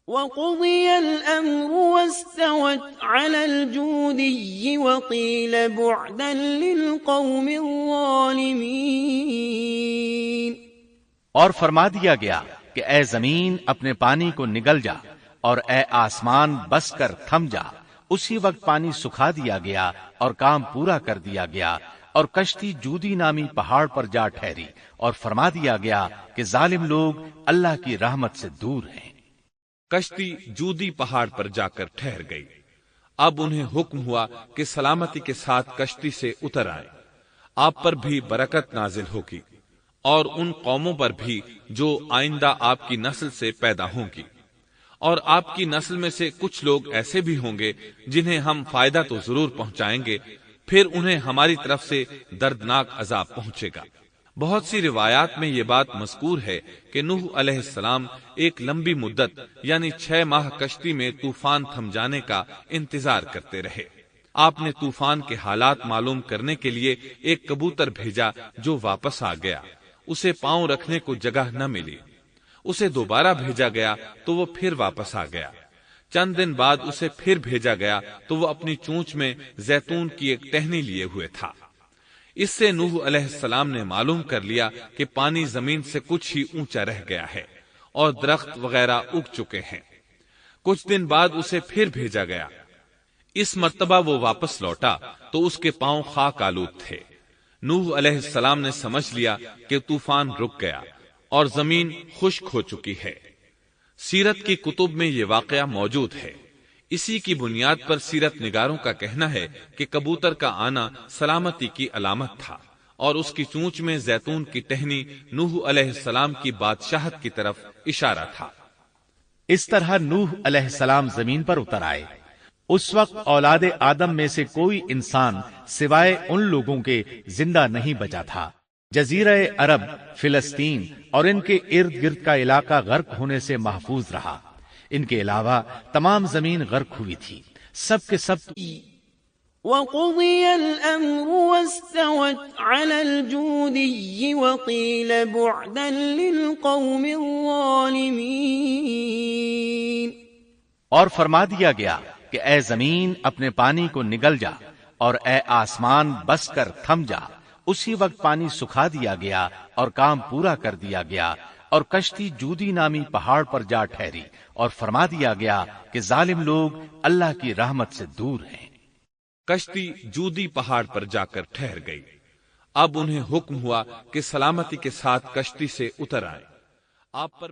وقضي الأمر واستوت على الجودي وقيل بعدا للقوم الظالمين۔ اور فرما دیا گیا کہ اے زمین اپنے پانی کو نگل جا اور اے آسمان بس کر تھم جا۔ اسی وقت پانی سکھا دیا گیا اور کام پورا کر دیا گیا، اور کشتی جودی نامی پہاڑ پر جا ٹھہری، اور فرما دیا گیا کہ ظالم لوگ اللہ کی رحمت سے دور ہیں۔ کشتی جودی پہاڑ پر جا کر ٹھہر گئی۔ اب انہیں حکم ہوا کہ سلامتی کے ساتھ کشتی سے اتر آئیں، آپ پر بھی برکت نازل ہوگی اور ان قوموں پر بھی جو آئندہ آپ کی نسل سے پیدا ہوں گی، اور آپ کی نسل میں سے کچھ لوگ ایسے بھی ہوں گے جنہیں ہم فائدہ تو ضرور پہنچائیں گے، پھر انہیں ہماری طرف سے دردناک عذاب پہنچے گا۔ بہت سی روایات میں یہ بات مذکور ہے کہ نوح علیہ السلام ایک لمبی مدت یعنی 6 ماہ کشتی میں طوفان تھم جانے کا انتظار کرتے رہے۔ آپ نے طوفان کے حالات معلوم کرنے کے لیے ایک کبوتر بھیجا جو واپس آ گیا، اسے پاؤں رکھنے کو جگہ نہ ملی۔ اسے دوبارہ بھیجا گیا تو وہ پھر واپس آ گیا۔ چند دن بعد اسے پھر بھیجا گیا تو وہ اپنی چونچ میں زیتون کی ایک ٹہنی لیے ہوئے تھا۔ اس سے نوح علیہ السلام نے معلوم کر لیا کہ پانی زمین سے کچھ ہی اونچا رہ گیا ہے اور درخت وغیرہ اگ چکے ہیں۔ کچھ دن بعد اسے پھر بھیجا گیا۔ اس مرتبہ وہ واپس لوٹا تو اس کے پاؤں خاک آلود تھے۔ نوح علیہ السلام نے سمجھ لیا کہ طوفان رک گیا اور زمین خشک ہو چکی ہے۔ سیرت کی کتب میں یہ واقعہ موجود ہے۔ اسی کی بنیاد پر سیرت نگاروں کا کہنا ہے کہ کبوتر کا آنا سلامتی کی علامت تھا، اور اس کی چونچ میں زیتون کی ٹہنی نوح علیہ السلام کی بادشاہت کی طرف اشارہ تھا۔ اس طرح نوح علیہ السلام زمین پر اتر آئے۔ اس وقت اولاد آدم میں سے کوئی انسان سوائے ان لوگوں کے زندہ نہیں بچا تھا۔ جزیرہ عرب، فلسطین اور ان کے ارد گرد کا علاقہ غرق ہونے سے محفوظ رہا۔ ان کے علاوہ تمام زمین غرق ہوئی تھی، سب کے سب۔ وقضي الأمر واستوت على الجودي وقيل بعدا للقوم الظالمين۔ اور فرما دیا گیا کہ اے زمین اپنے پانی کو نگل جا اور اے آسمان بس کر تھم جا۔ اسی وقت پانی سکھا دیا گیا اور کام پورا کر دیا گیا، اور کشتی جودی نامی پہاڑ پر جا ٹھہری، اور فرما دیا گیا کہ ظالم لوگ اللہ کی رحمت سے دور ہیں۔ کشتی جودی پہاڑ پر جا کر ٹھہر گئی۔ اب انہیں حکم ہوا کہ سلامتی کے ساتھ کشتی سے اتر آئیں، آپ پر